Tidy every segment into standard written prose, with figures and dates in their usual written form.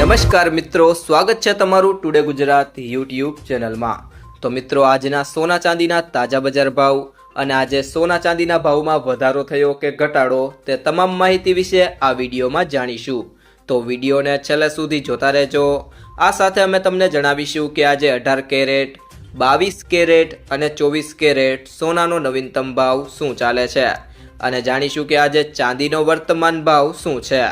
નમસ્કાર મિત્રો, સ્વાગત છે તમારું ટુડે ગુજરાત યુટ્યુબ ચેનલમાં। તો મિત્રો, આજના સોના ચાંદીના તાજા બજાર ભાવ અને આજે સોના ચાંદીના ભાવમાં વધારો થયો કે ઘટાડો તે તમામ માહિતી વિશે આ વિડીયોમાં જાણીશું। તો વિડીયોને છેલ્લે સુધી જોતા રહેજો। આ સાથે અમે તમને જણાવીશું કે આજે 18 કેરેટ, 22 કેરેટ અને 24 કેરેટ સોનાનો નવીનતમ ભાવ શું ચાલે છે અને જાણીશું કે આજે ચાંદીનો વર્તમાન ભાવ શું છે।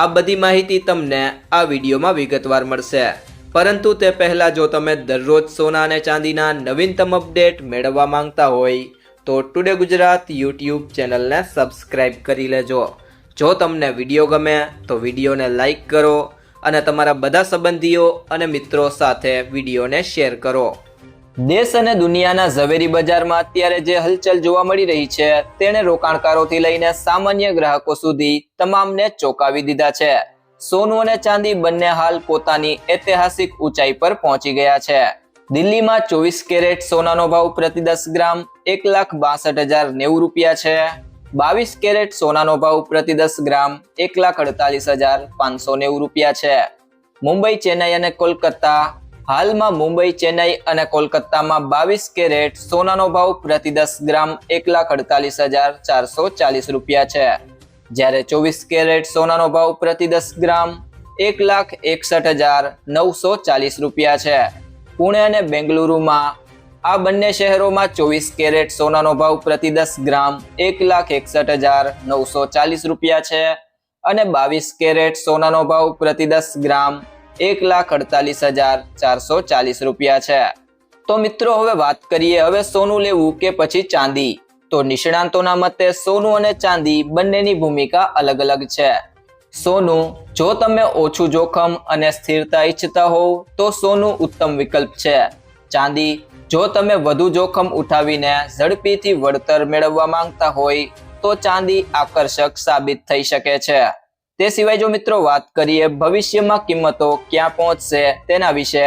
આ બધી માહિતી તમને આ વિડીયોમાં વિગતવાર મળશે, પરંતુ તે પહેલાં જો તમે દરરોજ સોના અને ચાંદીના નવીનતમ અપડેટ મેળવવા માંગતા હોય તો ટુડે ગુજરાત યુટ્યુબ ચેનલને સબસ્ક્રાઈબ કરી લેજો। જો તમને વિડીયો ગમે તો વિડીયોને લાઈક કરો અને તમારા બધા સંબંધીઓ અને મિત્રો સાથે વિડીયોને શેર કરો। દેશ અને દુનિયાના ઝવેરી બજારમાં અત્યારે જે હલચલ જોવા મળી રહી છે તેણે રોકાણકારોથી લઈને સામાન્ય ગ્રાહકો સુધી તમામને ચોંકાવી દીધા છે। સોનું અને ચાંદી બંને હાલ પોતાની ઐતિહાસિક ઊંચાઈ પર પહોંચી ગયા છે। દિલ્હીમાં 24 કેરેટ સોનાનો ભાવ પ્રતિ 10 ગ્રામ 1,62,090 રૂપિયા છે। 22 કેરેટ સોનાનો ભાવ પ્રતિ 10 ગ્રામ 1,48,590 રૂપિયા છે। મુંબઈ, ચેન્નઈ અને કોલકાતા હાલમાં મુંબઈ, ચેન્નઈ અને કોલકાતામાં 22 કેરેટ સોનાનો ભાવ પ્રતિ 10 ગ્રામ 1,48,440 રૂપિયા છે, જ્યારે 24 કેરેટ સોનાનો ભાવ પ્રતિ 10 ગ્રામ 1,61,940 રૂપિયા છે। પુણે અને બેંગલુરુમાં આ બંને શહેરોમાં 24 કેરેટ સોનાનો ભાવ પ્રતિ 10 ગ્રામ 1,61,940 રૂપિયા છે અને 22 કેરેટ સોનાનો ભાવ પ્રતિ 10 ગ્રામ 1,48,440 રૂપિયા છે। તો મિત્રો, હવે વાત કરીએ હવે સોનું લેવું કે પછી ચાંદી। તો નિષ્ણાંતોના મતે સોનું અને ચાંદી બંનેની ભૂમિકા અલગ અલગ છે। સોનું, જો તમે ઓછું જોખમ અને સ્થિરતા ઈચ્છતા હોવ તો સોનું ઉત્તમ વિકલ્પ છે। ચાંદી, જો તમે વધુ જોખમ ઉઠાવીને ઝડપીથી વળતર મેળવવા માંગતા હોય તો ચાંદી આકર્ષક સાબિત થઈ શકે છે। તે સિવાય જો મિત્રો વાત કરીએ ભવિષ્યમાં કિંમતો ક્યાં પહોંચશે તેના વિશે,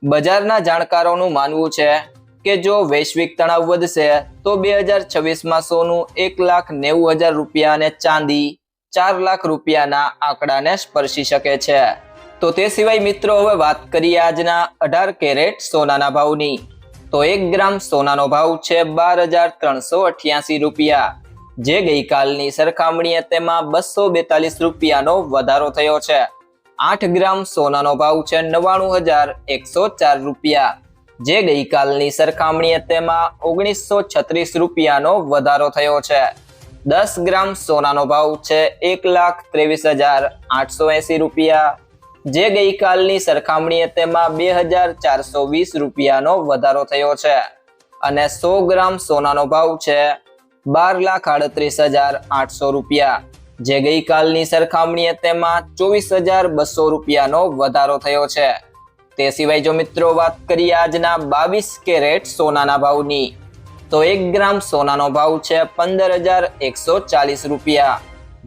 બજારના જાણકારોનું માનવું છે કે જો વૈશ્વિક તણાવ વધશે તો 2026માં સોનું 1,90,000 રૂપિયા અને ચાંદી 4 લાખ રૂપિયાના આંકડાને સ્પર્શી શકે છે। તો તે સિવાય મિત્રો હવે વાત કરીએ આજના 18 કેરેટ સોનાના ભાવની। તો 1 ગ્રામ સોનાનો ભાવ છે 12,388 રૂપિયા, જે ગઈકાલની સરખામણીએ તેમાં 242 રૂપિયાનો વધારો થયો છે। 8 ગ્રામ સોનાનો ભાવ છે 99,104 રૂપિયા, જે ગઈકાલની સરખામણીએ તેમાં 1936 રૂપિયાનો વધારો થયો છે। 10 ગ્રામ સોનાનો ભાવ છે 1,23,880 રૂપિયા, જે ગઈકાલની સરખામણીએ તેમાં 2,420 રૂપિયાનો વધારો થયો છે અને 100 ગ્રામ સોનાનો ભાવ છે 12,38,800 રૂપિયા, જે ગઈકાલની સરખામણીએ તેમાં 24,200 રૂપિયાનો વધારો થયો છે। તે સિવાય જો મિત્રો વાત કરીએ આજના 22 કેરેટ સોનાના ભાવની, તો 1 ગ્રામ સોનાનો ભાવ છે 15,140 રૂપિયા,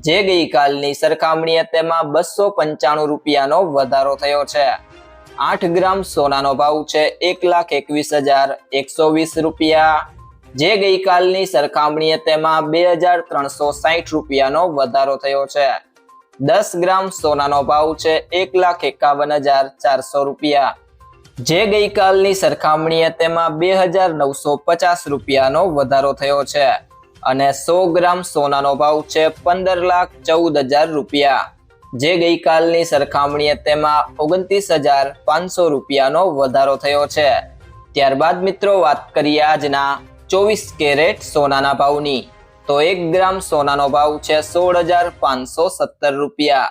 જે ગઈકાલની સરખામણીએ તેમાં 295 રૂપિયાનો વધારો થયો છે। 8 ગ્રામ સોનાનો ભાવ છે 1,21,120 રૂપિયા, જે ગઈકાલની સરખામણીએ તેમાં 2,360 રૂપિયાનો વધારો થયો છે। 10 ગ્રામ સોનાનો ભાવ છે 1,51,400 રૂપિયા, જે ગઈકાલની સરખામણીએ તેમાં 2,950 રૂપિયાનો વધારો થયો છે અને 100 ગ્રામ સોનાનો ભાવ છે 15,14,000 રૂપિયા, જે ગઈકાલની સરખામણીએ તેમાં 29,500 રૂપિયાનો વધારો થયો છે। ત્યારબાદ મિત્રો વાત કરીએ આજના 24 કેરેટ સોનાના ભાવની। તો 1 ગ્રામ સોનાનો ભાવ છે 16,517 રૂપિયા,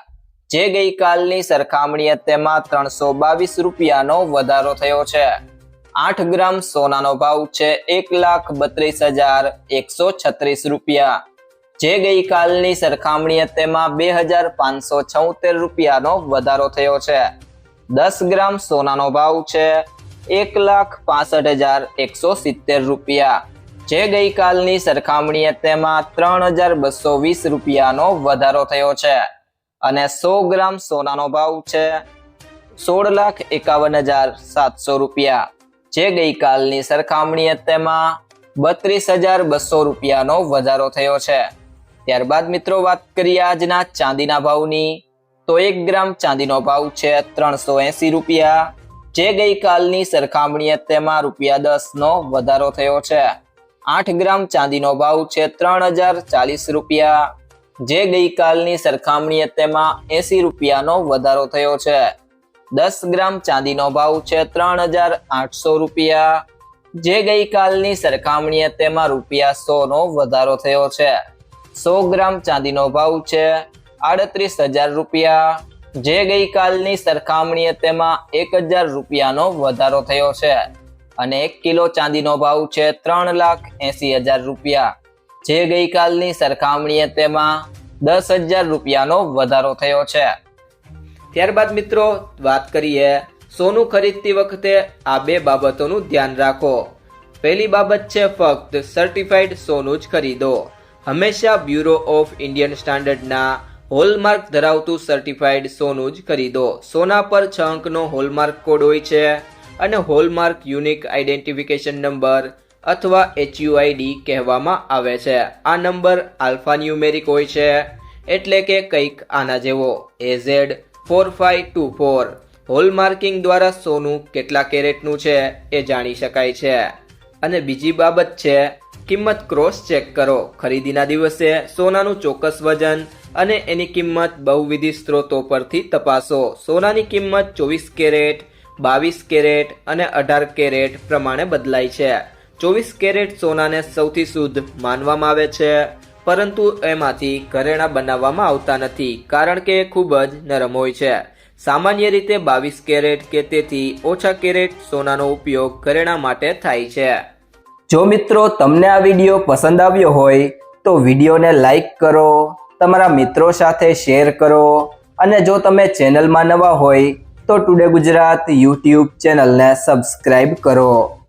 જે ગઈકાલની સરખામણીએ તેમાં 322 રૂપિયાનો વધારો થયો છે। 8 ગ્રામ સોનાનો ભાવ છે 1,32,136 રૂપિયા, જે ગઈકાલની સરખામણીએ તેમાં 2,576 રૂપિયાનો વધારો થયો છે। 10 ગ્રામ સોનાનો ભાવ છે 1,65,170 રૂપિયા, જે ગઈકાલની સરખામણીએ તેમાં 3,220 રૂપિયાનો વધારો થયો છે અને 100 ગ્રામ સોનાનો ભાવ છે 16,51,700 રૂપિયા, જે ગઈકાલની સરખામણીએ તેમાં 32,200 રૂપિયાનો વધારો થયો છે। ત્યારબાદ મિત્રો વાત કરીએ આજના ચાંદીના ભાવની। તો 1 ગ્રામ ચાંદીનો ભાવ છે 380 રૂપિયા, જે ગઈકાલની સરખામણીએ તેમાં ₹10નો વધારો થયો છે। 8 ગ્રામ ચાંદીનો ભાવ છે 3040 રૂપિયા, જે ગઈકાલની સરખામણીએ તેમાં ₹80નો વધારો થયો છે। 10 ગ્રામ ચાંદીનો ભાવ છે 3800 રૂપિયા, જે ગઈકાલની સરખામણીએ તેમાં ₹100નો વધારો થયો છે। 100 ગ્રામ ચાંદીનો ભાવ છે 38,000 રૂપિયા, જે ગઈકાલની સરખામણીએ તેમાં ₹1000નો વધારો થયો છે। અને 1 કિલો ચાંદીનો ભાવ છે 3,80,000 રૂપિયા, જે ગઈકાલની સરખામણીએ તેમાં ₹10,000નો વધારો થયો છે। ત્યારબાદ મિત્રો વાત કરીએ સોનું ખરીદતી વખતે આ બે બાબતોનું ધ્યાન રાખો। પહેલી બાબત છે ફક્ત સર્ટિફાઈડ સોનું જ ખરીદો। હંમેશા બ્યુરો ઓફ ઇન્ડિયન સ્ટાન્ડર્ડના હોલમાર્ક ધરાવતું સર્ટિફાઈડ સોનું જ ખરીદો। સોના પર 6 અંકનો હોલમાર્ક કોડ હોય છે અને હોલમાર્ક યુનિક આઈડેન્ટિફિકેશન નંબર અથવા HUID કહેવામાં આવે છે। આ નંબર આલ્ફાન્યુમેરિક હોય છે, એટલે કે કંઈક આના જેવો AZ4524। હોલમાર્કિંગ દ્વારા સોનું કેટલા કેરેટનું છે એ જાણી શકાય છે। અને બીજી બાબત છે કિંમત ક્રોસ ચેક કરો। ખરીદીના દિવસે સોનાનું ચોક્કસ વજન અને એની કિંમત બહુવિધ સ્ત્રોતો પરથી તપાસો। સોનાની કિંમત 24 કેરેટ, 22 કેરેટ અને 18 કેરેટ પ્રમાણે બદલાય છે। 24 કેરેટ સોનાને સૌથી શુદ્ધ માનવામાં આવે છે, પરંતુ એમાંથી ઘરેણાં બનાવવામાં આવતા નથી, કારણ કે એ ખૂબ જ નરમ હોય છે। સામાન્ય રીતે 22 કેરેટ કે તેથી ઓછા કેરેટ સોનાનો ઉપયોગ ઘરેણાં માટે થાય છે। જો મિત્રો તમને આ વિડીયો પસંદ આવ્યો હોય તો વિડીયોને લાઈક કરો, તમારા મિત્રો સાથે શેર કરો, અને જો તમે ચેનલમાં નવા હોય તો ટુડે ગુજરાત યુટ્યુબ ચેનલને સબસ્ક્રાઈબ કરો।